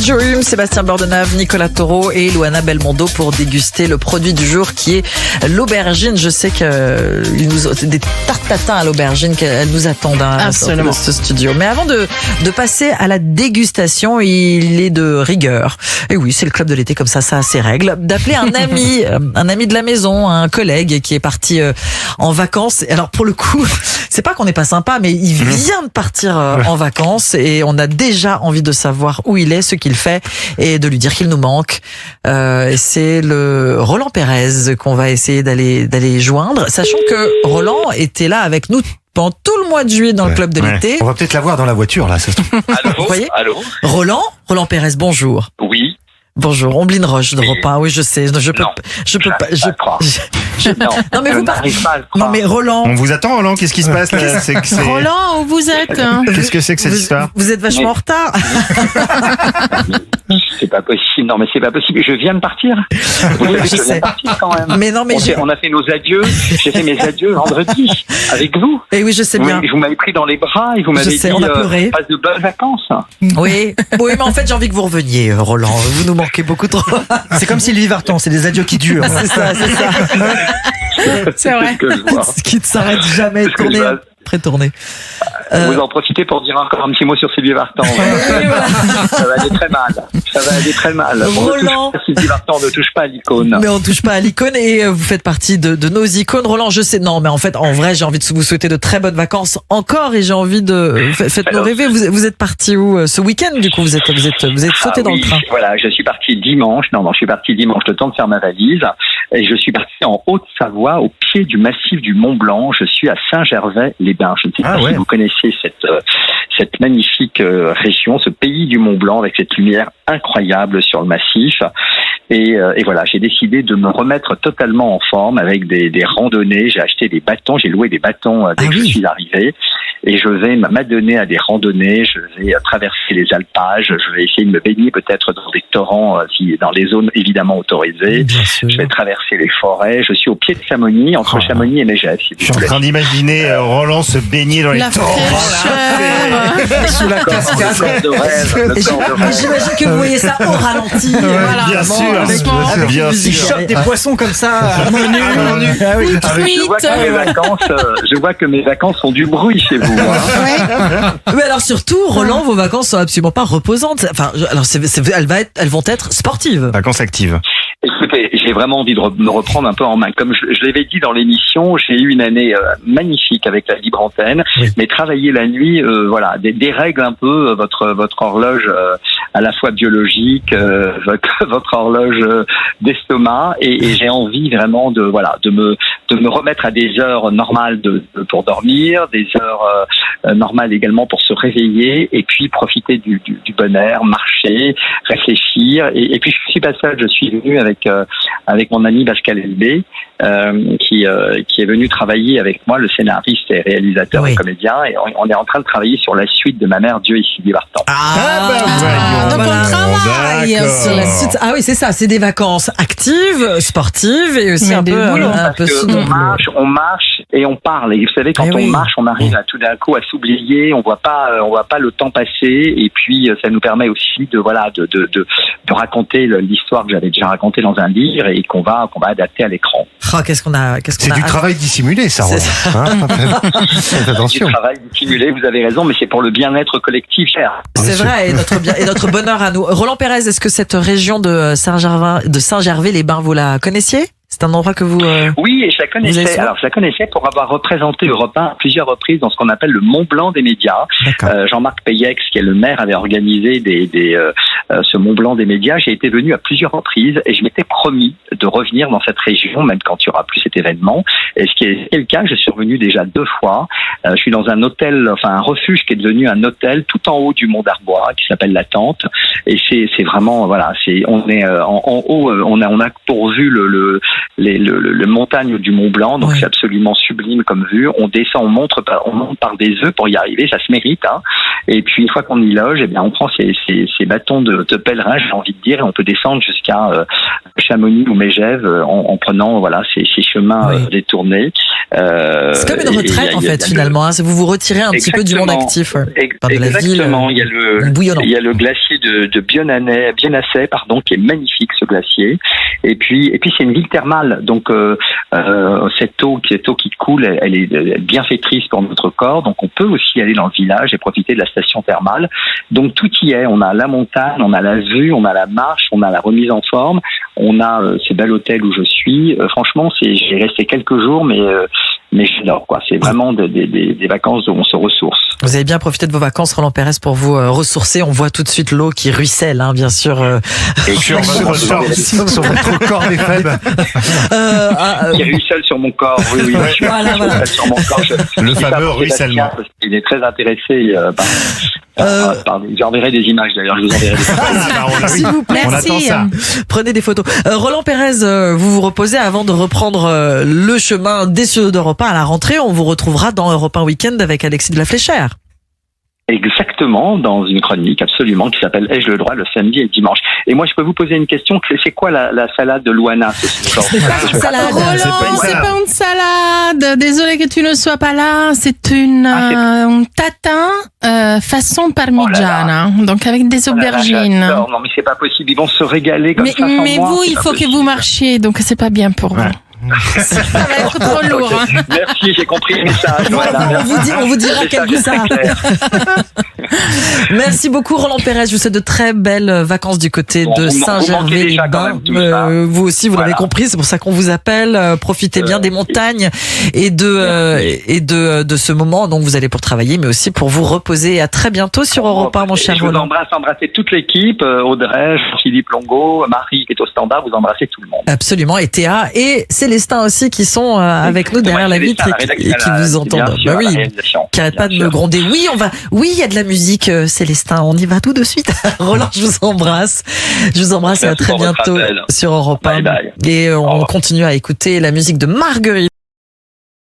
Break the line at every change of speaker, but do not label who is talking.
Joe Hume, Sébastien Bordenave, Nicolas Taureau et Luana Belmondo pour déguster le produit du jour qui est l'aubergine. Je sais que des tartes tatin à l'aubergine qu'elles nous attendent dans ce studio. Mais avant de passer à la dégustation, il est de rigueur. Et oui, c'est le club de l'été comme ça a ses règles. D'appeler un ami de la maison, un collègue qui est parti en vacances. Alors pour le coup, c'est pas qu'on n'est pas sympa, mais il vient de partir en vacances et on a déjà envie de savoir où il est, ce qu'il fait et de lui dire qu'il nous manque. C'est le Roland Pérez qu'on va essayer d'aller joindre, sachant que Roland était là avec nous pendant tout le mois de juillet dans le club de l'été.
On va peut-être la voir dans la voiture là. Ça se trouve.
Vous voyez ?
Allô.
Roland Pérez, bonjour.
Oui.
Bonjour, Omblin Roche de Europe 1. Oui, je sais. Je peux pas. Non, mais vous parlez pas. Non, mais Roland.
On vous attend, Roland. Qu'est-ce qui se passe là?
Roland, où vous êtes?
Qu'est-ce que c'est que cette histoire?
Vous êtes vachement en retard.
C'est pas possible. Non, mais c'est pas possible. Je viens de partir. Vous savez que je viens de partir quand même.
Mais non, mais
on a fait nos adieux. J'ai fait mes adieux vendredi avec vous.
Et oui, je sais bien.
Vous m'avez pris dans les bras et vous m'avez dit
on a pleuré.
passe de bonnes vacances.
Oui, mais en fait, j'ai envie que vous reveniez, Roland. Vous nous manquez beaucoup trop.
C'est comme Sylvie Vartan, c'est des adieux qui durent.
C'est ça.
C'est vrai.
Ce qui ne s'arrête jamais de tourner après tourner.
Vous en profitez pour dire encore un petit mot sur Sylvie Vartan. Ça va aller très mal.
Roland.
Sylvie Vartan ne touche pas à l'icône.
Mais on ne touche pas à l'icône et vous faites partie de nos icônes. Roland, je sais. Non, mais en fait, en vrai, j'ai envie de vous souhaiter de très bonnes vacances encore et j'ai envie de faites-nous rêver. Vous êtes parti où ce week-end? Du coup, vous êtes sauté dans le train.
Voilà, je suis parti dimanche. Je suis parti dimanche, le temps de faire ma valise. Et je suis parti en Haute-Savoie, au pied du massif du Mont Blanc. Je suis à Saint-Gervais-les-Bains. Je ne sais pas si vous connaissez cette magnifique région, ce pays du Mont Blanc avec cette lumière incroyable sur le massif. Et voilà, j'ai décidé de me remettre totalement en forme avec des randonnées. J'ai acheté des bâtons, j'ai loué des bâtons dès que je suis arrivé. Et je vais m'adonner à des randonnées, je vais traverser les alpages, je vais essayer de me baigner peut-être dans des torrents, dans les zones évidemment autorisées. Je vais traverser les forêts, je suis au pied de Chamonix, entre Chamonix et Megève.
Je suis en train d'imaginer Roland se baigner dans les torrents. Sous la cascade.
J'imagine que vous voyez ça au ralenti.
Bien sûr.
Il chope des poissons comme ça à main nue.
Je vois que mes vacances ont du bruit chez vous.
Mais alors surtout, Roland, vos vacances sont absolument pas reposantes. Enfin, alors elles vont être sportives.
Vacances actives.
Écoutez, j'ai vraiment envie de me reprendre un peu en main. Comme je l'avais dit dans l'émission, j'ai eu une année magnifique avec la libre antenne, mais travailler la nuit, des règles un peu votre horloge à la fois biologique, votre horloge d'estomac, et j'ai envie vraiment de me remettre à des heures normales pour dormir, des heures normales également pour se réveiller, et puis profiter du bon air, marcher, réfléchir, et puis je suis pas seul, je suis venu avec mon ami Pascal Elbé, qui est venu travailler avec moi, le scénariste et réalisateur et comédien, et on est en train de travailler sur la suite de Ma mère, Dieu et Sylvie Vartan.
Donc on travaille
sur la suite. Ah oui, c'est ça, c'est des vacances actives, sportives et aussi un peu
on marche et on parle. Et vous savez, quand on marche, on arrive à tout d'un coup à s'oublier, on voit pas le temps passer, et puis ça nous permet aussi de raconter l'histoire que j'avais déjà racontée dans un livre et qu'on va adapter à l'écran.
C'est du travail dissimulé, ça.
Attention. Du travail dissimulé, vous avez raison, mais c'est pour le bien-être collectif, cher.
C'est vrai, et notre bonheur à nous. Roland Pérez, est-ce que cette région de Saint-Gervais-les-Bains, vous la connaissiez? C'est un endroit que vous...
Oui, et je la connaissais. Alors, je la connaissais pour avoir représenté Europe 1 à plusieurs reprises dans ce qu'on appelle le Mont Blanc des médias. Jean-Marc Payex, qui est le maire, avait organisé ce Mont Blanc des médias. J'ai été venu à plusieurs reprises et je m'étais promis de revenir dans cette région, même quand il n'y aura plus cet événement. Et ce qui est le cas, je suis revenu déjà 2 fois. Je suis dans un hôtel, un refuge qui est devenu un hôtel tout en haut du Mont d'Arbois, qui s'appelle La Tente. Et c'est vraiment, on est en haut, on a pourvu le montagne du Mont Blanc, donc c'est absolument sublime comme vue. On descend, on monte par des œufs pour y arriver, ça se mérite. Et puis une fois qu'on y loge, on prend ces bâtons de de pèlerin, j'ai envie de dire, et on peut descendre jusqu'à Chamonix ou Megève en prenant ces chemins détournés.
C'est comme une retraite en fait finalement. Vous vous retirez un petit peu du monde actif.
Exactement. Il y a le glacier de Bionasset, qui est magnifique, ce glacier. Et puis c'est une ville thermale. Donc cette eau qui coule, elle est bienfaitrice pour notre corps. Donc on peut aussi aller dans le village et profiter de la station thermale. Donc tout y est. On a la montagne, on a la vue, on a la marche, on a la remise en forme. On a ce bel hôtel où je suis. Franchement, j'ai resté quelques jours, mais j'adore, quoi. C'est vraiment des vacances où on se ressource.
Vous avez bien profité de vos vacances, Roland Pérez, pour vous ressourcer. On voit tout de suite l'eau qui ruisselle, bien sûr.
Et sur votre corps, les faibles.
Qui ruisselle sur mon corps, oui.
Voilà.
Sur mon corps,
le fameux ruissellement.
Il est très intéressé j'enverrai des images d'ailleurs, je vous enverrai des photos.
S'il vous plaît,
on attend ça.
Prenez des photos. Roland Pérez, vous vous reposez avant de reprendre le chemin des studios d'Europe 1 à la rentrée. On vous retrouvera dans Europe 1 Week-end avec Alexis de la Fléchère.
Exactement, dans une chronique absolument qui s'appelle Ai-je le droit le samedi et le dimanche. Et moi, je peux vous poser une question. C'est quoi la salade de Loana
C'est pas une salade.
Roland, c'est pas une salade. Désolé que tu ne sois pas là. C'est un tatin façon parmigiana, donc avec des aubergines.
Non, mais c'est pas possible. Ils vont se régaler comme ça.
Mais vous, il faut que vous marchiez, donc c'est pas bien pour vous. Ça va être trop lourd.
Merci, j'ai compris le message.
On vous dira quel goût ça a. Merci beaucoup Roland Pérez. Je vous souhaite de très belles vacances du côté de Saint-Gervais-les-Bains. Vous aussi, vous l'avez compris, c'est pour ça qu'on vous appelle. Profitez bien des montagnes et de ce moment. Donc vous allez pour travailler, mais aussi pour vous reposer. À très bientôt sur Europe 1, mon cher Roland.
Je vous embrasser toute l'équipe, Audrey, Philippe Longo, Marie qui est au standard. Vous embrassez tout le monde.
Absolument. Et Théa et Célestin aussi qui sont avec nous derrière la vitre et qui vous entendent.
Sûr,
qui n'arrêtent pas de me gronder. Oui, il y a de la musique, Célestin. On y va tout de suite. Roland, je vous embrasse. Et à très bientôt sur Europe 1. Et on continue à écouter la musique de Marguerite.